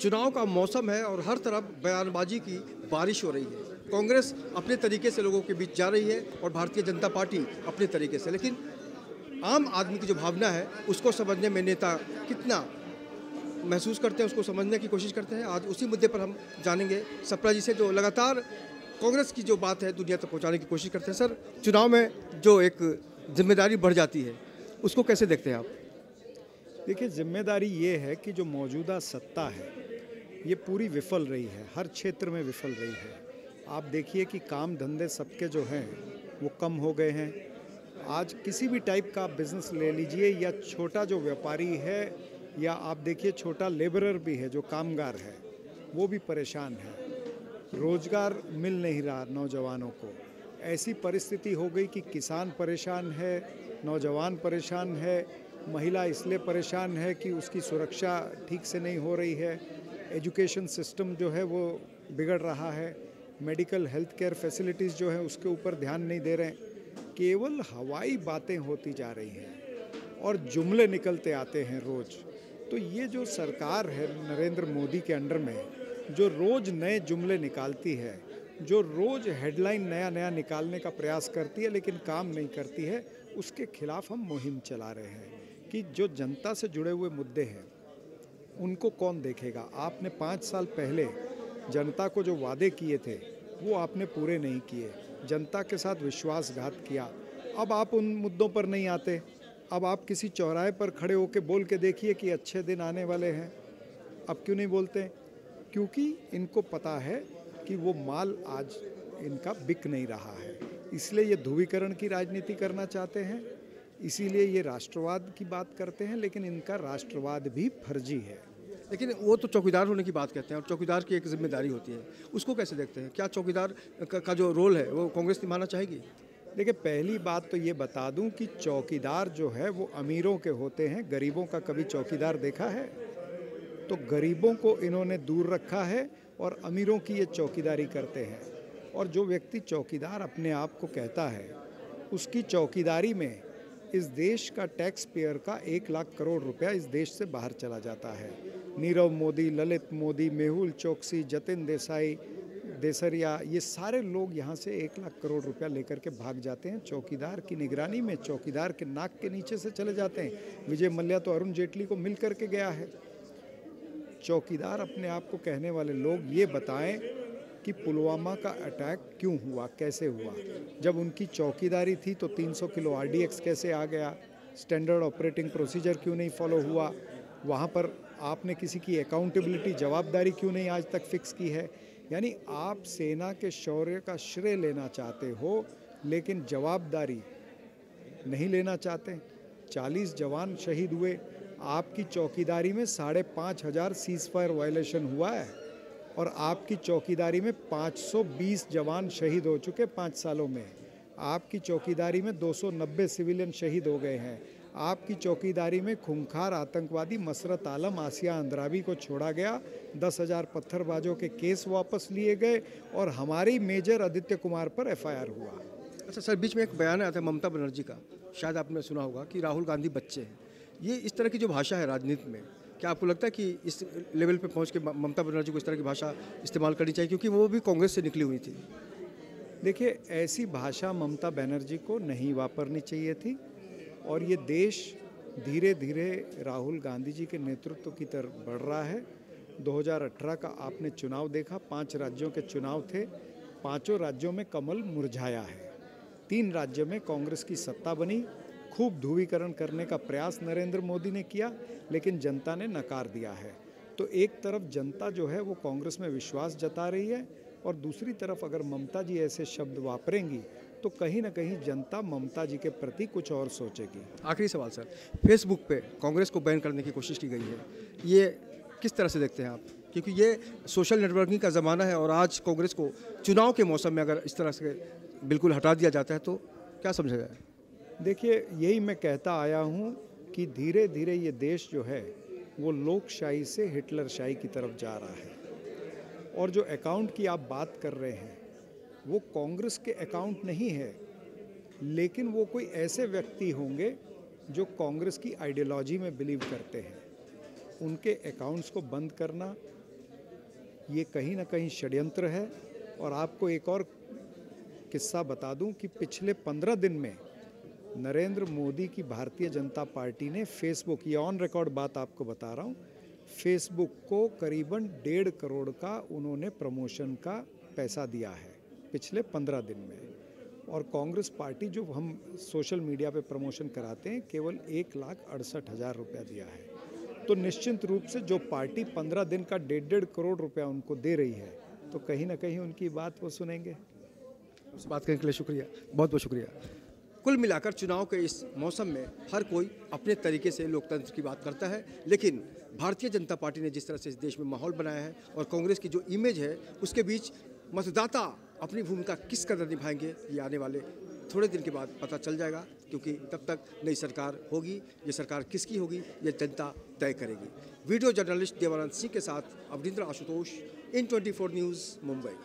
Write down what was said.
चुनाव का मौसम है और हर तरफ बयानबाजी की बारिश हो रही है। कांग्रेस अपने तरीके से लोगों के बीच जा रही है और भारतीय जनता पार्टी अपने तरीके से, लेकिन आम आदमी की जो भावना है उसको समझने में नेता कितना महसूस करते हैं, उसको समझने की कोशिश करते हैं। आज उसी मुद्दे पर हम जानेंगे सप्रा जी से, जो लगातार कांग्रेस की जो बात है दुनिया तक पहुंचाने की कोशिश करते हैं। सर, चुनाव में जो एक जिम्मेदारी बढ़ जाती है उसको कैसे देखते हैं आप? देखिए, जिम्मेदारी ये है कि जो मौजूदा सत्ता है ये पूरी विफल रही है, हर क्षेत्र में विफल रही है। आप देखिए कि काम धंधे सबके जो हैं वो कम हो गए हैं। आज किसी भी टाइप का बिजनेस ले लीजिए, या छोटा जो व्यापारी है, या आप देखिए छोटा लेबरर भी है, जो कामगार है, वो भी परेशान है। रोजगार मिल नहीं रहा नौजवानों को। ऐसी परिस्थिति हो गई कि किसान परेशान है, नौजवान परेशान है, महिला इसलिए परेशान है कि उसकी सुरक्षा ठीक से नहीं हो रही है, एजुकेशन सिस्टम जो है वो बिगड़ रहा है, मेडिकल हेल्थ केयर फैसिलिटीज़ जो है उसके ऊपर ध्यान नहीं दे रहे हैं। केवल हवाई बातें होती जा रही हैं और जुमले निकलते आते हैं रोज़। तो ये जो सरकार है नरेंद्र मोदी के अंडर में, जो रोज़ नए जुमले निकालती है, जो रोज़ हेडलाइन नया नया निकालने का प्रयास करती है लेकिन काम नहीं करती है, उसके खिलाफ हम मुहिम चला रहे हैं कि जो जनता से जुड़े हुए मुद्दे हैं उनको कौन देखेगा। आपने 5 साल पहले जनता को जो वादे किए थे वो आपने पूरे नहीं किए, जनता के साथ विश्वासघात किया। अब आप उन मुद्दों पर नहीं आते। अब आप किसी चौराहे पर खड़े होकर बोल के देखिए कि अच्छे दिन आने वाले हैं। अब क्यों नहीं बोलते? क्योंकि इनको पता है कि वो माल आज इनका बिक नहीं रहा है। इसलिए ये ध्रुवीकरण की राजनीति करना चाहते हैं, इसीलिए ये राष्ट्रवाद की बात करते हैं, लेकिन इनका राष्ट्रवाद भी फर्जी है। लेकिन वो तो चौकीदार होने की बात कहते हैं और चौकीदार की एक जिम्मेदारी होती है, उसको कैसे देखते हैं? क्या चौकीदार का जो रोल है वो कांग्रेस निभाना चाहेगी? देखिए, पहली बात तो ये बता दूं कि चौकीदार जो है वो अमीरों के होते हैं। गरीबों का कभी चौकीदार देखा है? तो गरीबों को इन्होंने दूर रखा है और अमीरों की ये चौकीदारी करते हैं। और जो व्यक्ति चौकीदार अपने आप को कहता है, उसकी चौकीदारी में इस देश का टैक्स पेयर का 1 लाख करोड़ रुपया इस देश से बाहर चला जाता है। नीरव मोदी, ललित मोदी, मेहुल चोकसी, जतिन देसाई, देसरिया, ये सारे लोग यहाँ से 1 लाख करोड़ रुपया लेकर के भाग जाते हैं। चौकीदार की निगरानी में, चौकीदार के नाक के नीचे से चले जाते हैं। विजय मल्ल्या तो अरुण जेटली को मिल करके गया है। चौकीदार अपने आप को कहने वाले लोग ये बताएं कि पुलवामा का अटैक क्यों हुआ, कैसे हुआ। जब उनकी चौकीदारी थी तो 300 किलो RDX कैसे आ गया, स्टैंडर्ड ऑपरेटिंग प्रोसीजर क्यों नहीं फॉलो हुआ, वहाँ पर आपने किसी की अकाउंटेबिलिटी, जवाबदारी क्यों नहीं आज तक फिक्स की है। यानी आप सेना के शौर्य का श्रेय लेना चाहते हो लेकिन जवाबदारी नहीं लेना चाहते। 40 जवान शहीद हुए, आपकी चौकीदारी में 5,500 सीज फायर वायलेशन हुआ है और आपकी चौकीदारी में 520 जवान शहीद हो चुके 5 सालों में। आपकी चौकीदारी में 290 सिविलियन शहीद हो गए हैं। आपकी चौकीदारी में खूंखार आतंकवादी मसरत आलम, आसिया अंद्राबी को छोड़ा गया, 10,000 पत्थरबाजों के केस वापस लिए गए और हमारी मेजर आदित्य कुमार पर FIR हुआ। अच्छा सर, बीच में एक बयान आया था ममता बनर्जी का, शायद आपने सुना होगा, कि राहुल गांधी बच्चे हैं। ये इस तरह की जो भाषा है राजनीति में, क्या आपको लगता है कि इस लेवल पे पहुंच के ममता बनर्जी को इस तरह की भाषा इस्तेमाल करनी चाहिए, क्योंकि वो भी कांग्रेस से निकली हुई थी? देखिए, ऐसी भाषा ममता बनर्जी को नहीं वापरनी चाहिए थी और ये देश धीरे धीरे राहुल गांधी जी के नेतृत्व की तरफ बढ़ रहा है। 2018 का आपने चुनाव देखा, 5 राज्यों के चुनाव थे, 5 राज्यों में कमल मुरझाया है। 3 राज्यों में कांग्रेस की सत्ता बनी। खूब ध्रुवीकरण करने का प्रयास नरेंद्र मोदी ने किया लेकिन जनता ने नकार दिया है। तो एक तरफ जनता जो है वो कांग्रेस में विश्वास जता रही है और दूसरी तरफ अगर ममता जी ऐसे शब्द वापरेंगी तो कहीं ना कहीं जनता ममता जी के प्रति कुछ और सोचेगी। आखिरी सवाल सर, फेसबुक पे कांग्रेस को बैन करने की कोशिश की गई है, ये किस तरह से देखते हैं आप? क्योंकि ये सोशल नेटवर्किंग का ज़माना है और आज कांग्रेस को चुनाव के मौसम में अगर इस तरह से बिल्कुल हटा दिया जाता है तो क्या समझा जाए? देखिए, यही मैं कहता आया हूँ कि धीरे धीरे ये देश जो है वो लोकशाही से हिटलरशाही की तरफ जा रहा है। और जो अकाउंट की आप बात कर रहे हैं वो कांग्रेस के अकाउंट नहीं है, लेकिन वो कोई ऐसे व्यक्ति होंगे जो कांग्रेस की आइडियोलॉजी में बिलीव करते हैं। उनके अकाउंट्स को बंद करना, ये कहीं ना कहीं षड्यंत्र है। और आपको एक और किस्सा बता दूं कि पिछले 15 दिन में नरेंद्र मोदी की भारतीय जनता पार्टी ने फेसबुक, ये ऑन रिकॉर्ड बात आपको बता रहा हूँ, फेसबुक को करीबन 1.5 करोड़ का उन्होंने प्रमोशन का पैसा दिया है पिछले 15 दिन में। और कांग्रेस पार्टी जो हम सोशल मीडिया पे प्रमोशन कराते हैं केवल 1,68,000 रुपया दिया है। तो निश्चित रूप से जो पार्टी 15 दिन का 1.5 करोड़ रुपया उनको दे रही है तो कहीं ना कहीं उनकी बात वो सुनेंगे। उस बात करने के लिए शुक्रिया, बहुत बहुत शुक्रिया। कुल मिलाकर चुनाव के इस मौसम में हर कोई अपने तरीके से लोकतंत्र की बात करता है, लेकिन भारतीय जनता पार्टी ने जिस तरह से इस देश में माहौल बनाया है और कांग्रेस की जो इमेज है उसके बीच मतदाता अपनी भूमिका किस कदर निभाएंगे ये आने वाले थोड़े दिन के बाद पता चल जाएगा, क्योंकि तब तक नई सरकार होगी। ये सरकार किसकी होगी ये जनता तय करेगी। वीडियो जर्नलिस्ट देवानंद सिंह के साथ अवनिंद्र आशुतोष, इन 24 न्यूज़, मुंबई।